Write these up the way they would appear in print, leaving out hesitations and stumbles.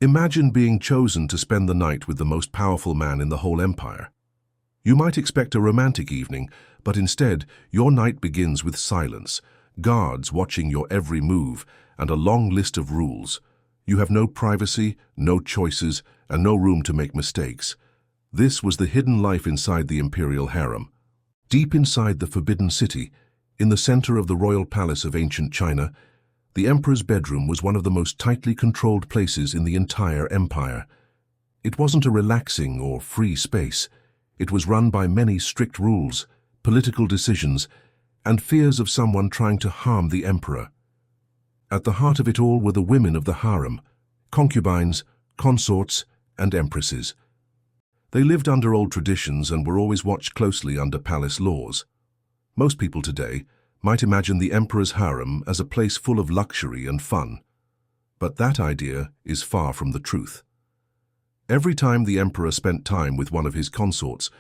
Imagine being chosen to spend the night with the most powerful man in the whole empire. You might expect a romantic evening, but instead, your night begins with silence, guards watching your every move, and a long list of rules. You have no privacy, no choices, and no room to make mistakes. This was the hidden life inside the Imperial Harem. Deep inside the Forbidden City, in the center of the royal palace of ancient China, the emperor's bedroom was one of the most tightly controlled places in the entire empire. It wasn't a relaxing or free space. It was run by many strict rules, political decisions, and fears of someone trying to harm the emperor. At the heart of it all were the women of the harem, concubines, consorts, and empresses. They lived under old traditions and were always watched closely under palace laws. Most people today might imagine the emperor's harem as a place full of luxury and fun. But that idea is far from the truth. Every time the emperor spent time with one of his consorts,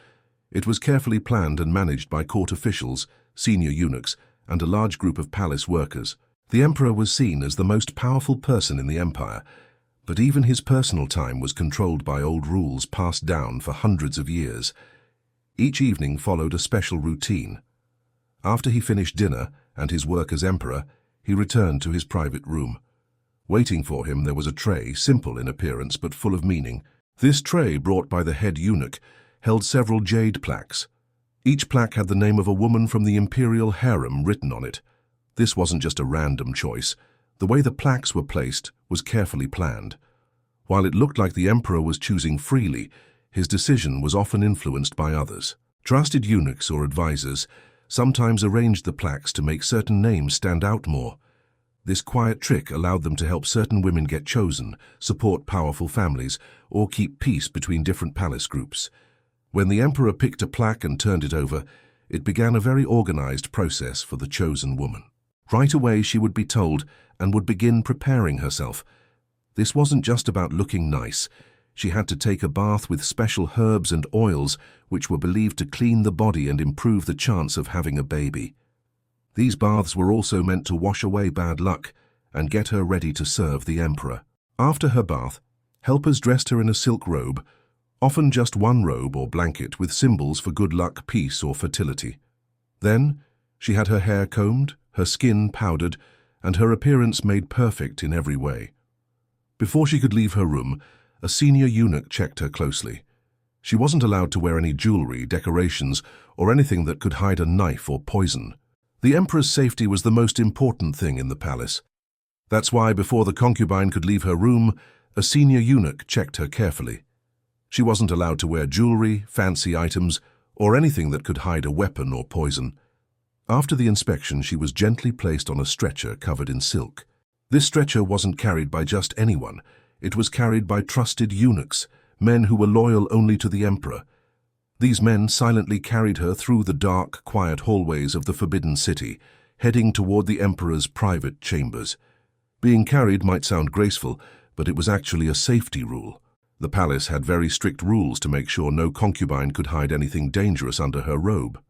it was carefully planned and managed by court officials, senior eunuchs, and a large group of palace workers. The emperor was seen as the most powerful person in the empire, but even his personal time was controlled by old rules passed down for hundreds of years. Each evening followed a special routine. After he finished dinner and his work as emperor, he returned to his private room. Waiting for him there was a tray, simple in appearance but full of meaning. This tray, brought by the head eunuch, held several jade plaques. Each plaque had the name of a woman from the Imperial Harem written on it. This wasn't just a random choice. The way the plaques were placed was carefully planned. While it looked like the emperor was choosing freely, his decision was often influenced by others. Trusted eunuchs or advisors sometimes arranged the plaques to make certain names stand out more. This quiet trick allowed them to help certain women get chosen, support powerful families, or keep peace between different palace groups. When the emperor picked a plaque and turned it over, it began a very organized process for the chosen woman. Right away she would be told and would begin preparing herself. This wasn't just about looking nice. She had to take a bath with special herbs and oils which were believed to clean the body and improve the chance of having a baby. These baths were also meant to wash away bad luck and get her ready to serve the emperor. After her bath, helpers dressed her in a silk robe, often just one robe or blanket with symbols for good luck, peace, or fertility. Then, she had her hair combed, her skin powdered, and her appearance made perfect in every way. Before she could leave her room, a senior eunuch checked her closely. She wasn't allowed to wear any jewelry, decorations, or anything that could hide a knife or poison. The emperor's safety was the most important thing in the palace. That's why before the concubine could leave her room, a senior eunuch checked her carefully. She wasn't allowed to wear jewelry, fancy items, or anything that could hide a weapon or poison. After the inspection, she was gently placed on a stretcher covered in silk. This stretcher wasn't carried by just anyone. It was carried by trusted eunuchs, men who were loyal only to the emperor. These men silently carried her through the dark, quiet hallways of the Forbidden City, heading toward the emperor's private chambers. Being carried might sound graceful, but it was actually a safety rule. The palace had very strict rules to make sure no concubine could hide anything dangerous under her robe.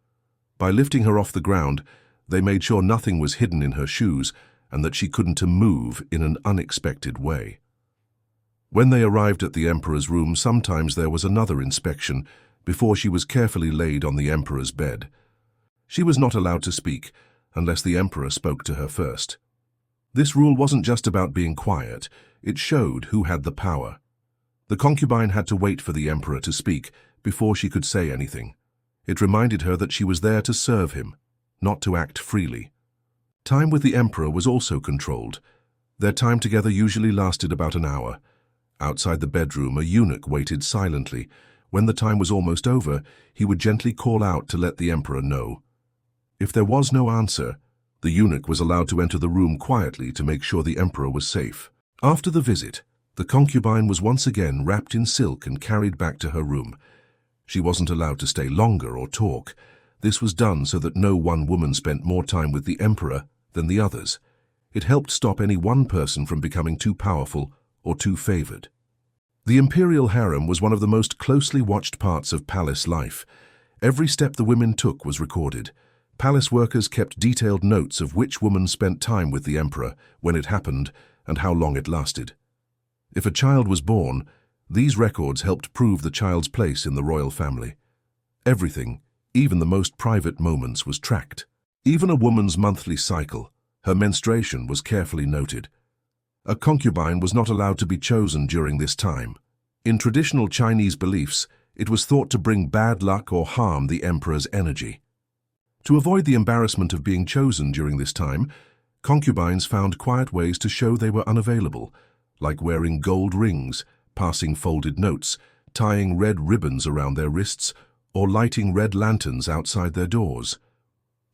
By lifting her off the ground, they made sure nothing was hidden in her shoes and that she couldn't move in an unexpected way. When they arrived at the emperor's room, sometimes there was another inspection before she was carefully laid on the emperor's bed. She was not allowed to speak unless the emperor spoke to her first. This rule wasn't just about being quiet, it showed who had the power. The concubine had to wait for the emperor to speak before she could say anything. It reminded her that she was there to serve him, not to act freely. Time with the emperor was also controlled. Their time together usually lasted about an hour. Outside the bedroom, a eunuch waited silently. When the time was almost over, he would gently call out to let the emperor know. If there was no answer, the eunuch was allowed to enter the room quietly to make sure the emperor was safe. After the visit, the concubine was once again wrapped in silk and carried back to her room. She wasn't allowed to stay longer or talk. This was done so that no one woman spent more time with the emperor than the others. It helped stop any one person from becoming too powerful or too favored. The Imperial Harem was one of the most closely watched parts of palace life. Every step the women took was recorded. Palace workers kept detailed notes of which woman spent time with the emperor, when it happened, and how long it lasted. If a child was born, these records helped prove the child's place in the royal family. Everything, even the most private moments, was tracked. Even a woman's monthly cycle, her menstruation, was carefully noted. A concubine was not allowed to be chosen during this time. In traditional Chinese beliefs, it was thought to bring bad luck or harm the emperor's energy. To avoid the embarrassment of being chosen during this time, concubines found quiet ways to show they were unavailable, like wearing gold rings, passing folded notes, tying red ribbons around their wrists, or lighting red lanterns outside their doors.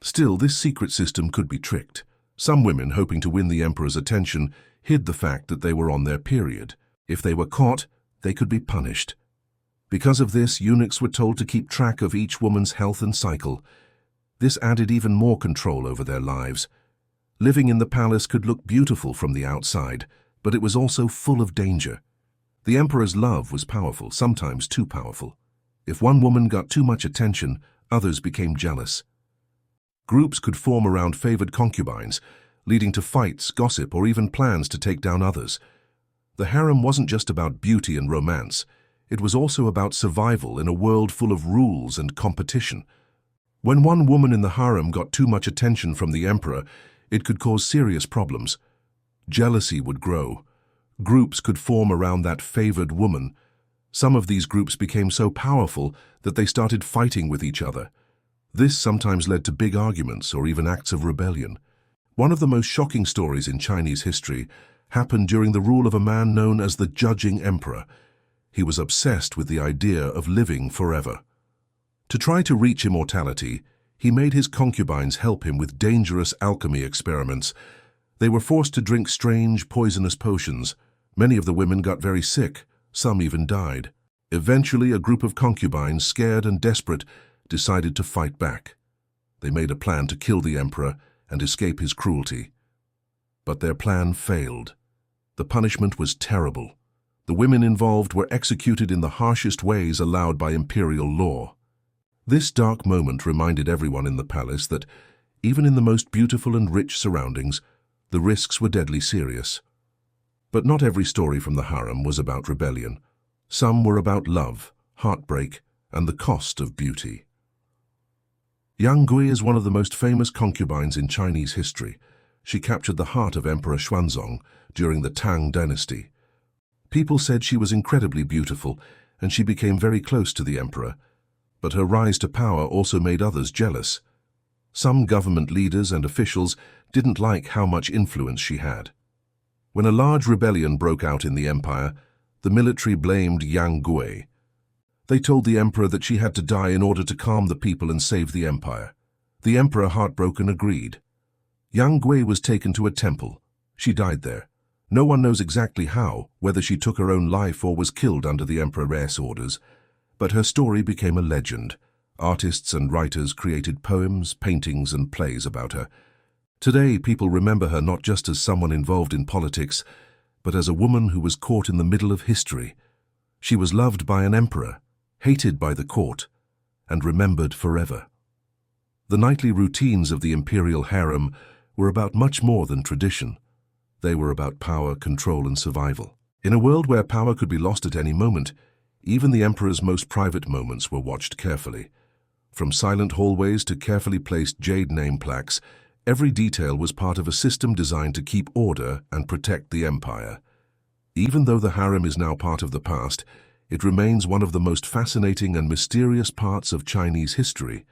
Still, this secret system could be tricked. Some women, hoping to win the emperor's attention, hid the fact that they were on their period. If they were caught, they could be punished. Because of this, eunuchs were told to keep track of each woman's health and cycle. This added even more control over their lives. Living in the palace could look beautiful from the outside, but it was also full of danger. The emperor's love was powerful, sometimes too powerful. If one woman got too much attention, others became jealous. Groups could form around favored concubines, leading to fights, gossip, or even plans to take down others. The harem wasn't just about beauty and romance. It was also about survival in a world full of rules and competition. When one woman in the harem got too much attention from the emperor, it could cause serious problems. Jealousy would grow. Groups could form around that favored woman. Some of these groups became so powerful that they started fighting with each other. This sometimes led to big arguments or even acts of rebellion. One of the most shocking stories in Chinese history happened during the rule of a man known as the Judging Emperor. He was obsessed with the idea of living forever. To try to reach immortality, he made his concubines help him with dangerous alchemy experiments. They were forced to drink strange, poisonous potions. Many of the women got very sick, some even died. Eventually, a group of concubines, scared and desperate, decided to fight back. They made a plan to kill the emperor and escape his cruelty. But their plan failed. The punishment was terrible. The women involved were executed in the harshest ways allowed by imperial law. This dark moment reminded everyone in the palace that, even in the most beautiful and rich surroundings, the risks were deadly serious. But not every story from the harem was about rebellion. Some were about love, heartbreak, and the cost of beauty. Yang Guifei is one of the most famous concubines in Chinese history. She captured the heart of Emperor Xuanzong during the Tang dynasty. People said she was incredibly beautiful, and she became very close to the emperor. But her rise to power also made others jealous. Some government leaders and officials didn't like how much influence she had. When a large rebellion broke out in the empire, the military blamed Yang Guifei. They told the emperor that she had to die in order to calm the people and save the empire. The emperor, heartbroken, agreed. Yang Guifei was taken to a temple. She died there. No one knows exactly how, whether she took her own life or was killed under the emperor's orders, but her story became a legend. Artists and writers created poems, paintings, and plays about her. Today, people remember her not just as someone involved in politics, but as a woman who was caught in the middle of history. She was loved by an emperor, hated by the court, and remembered forever. The nightly routines of the Imperial Harem were about much more than tradition. They were about power, control, and survival. In a world where power could be lost at any moment, even the emperor's most private moments were watched carefully. From silent hallways to carefully placed jade name plaques, every detail was part of a system designed to keep order and protect the empire. Even though the harem is now part of the past, it remains one of the most fascinating and mysterious parts of Chinese history.